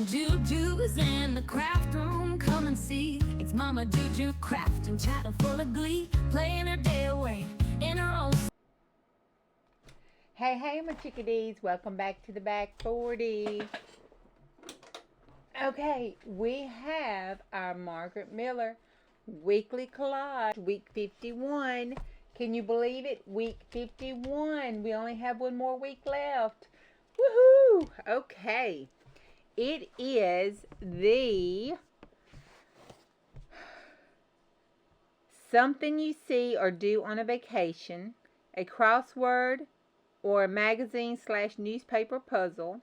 Juju's in the craft room, come and see. It's Mama Juju crafting, chatting full of glee, playing her day away in her own. Hey, my chickadees, welcome back to the back 40. Okay, we have our Margaret Miller weekly collage, week 51. Can you believe it? Week 51. We only have one more week left. Woohoo! Okay. It is the something you see or do on a vacation, a crossword or a magazine/newspaper puzzle,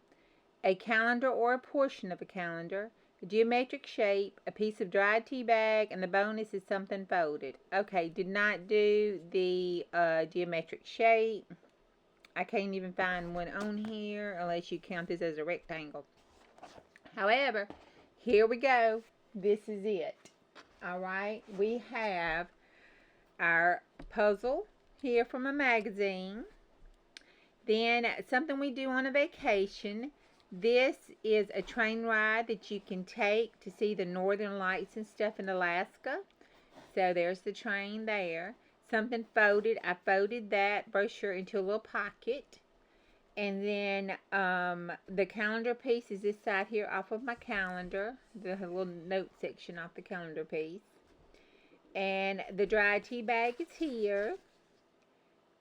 a calendar or a portion of a calendar, a geometric shape, a piece of dried tea bag, and the bonus is something folded. Okay, did not do the geometric shape. I can't even find one on here unless you count this as a rectangle. However, here we go. This is it. All right, we have our puzzle here from a magazine. Then something we do on a vacation. This is a train ride that you can take to see the northern lights and stuff in Alaska. So there's the train there. Something folded. I folded that brochure into a little pocket. And then the calendar piece is this side here off of my calendar. The little note section off the calendar piece. And the dry tea bag is here.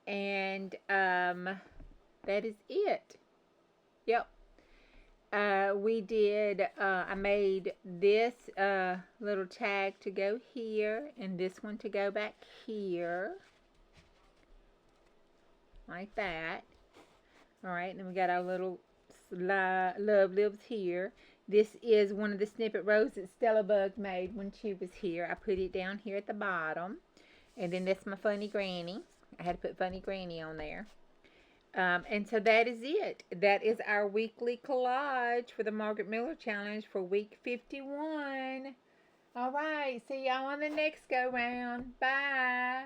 And that is it. Yep. We did, I made this little tag to go here. And this one to go back here. Like that. Alright, then we got our little love lives here. This is one of the snippet rows that Stella Bug made when she was here. I put it down here at the bottom. And then that's my funny granny. I had to put funny granny on there. And so that is it. That is our weekly collage for the Margaret Miller Challenge for week 51. Alright, see y'all on the next go round. Bye.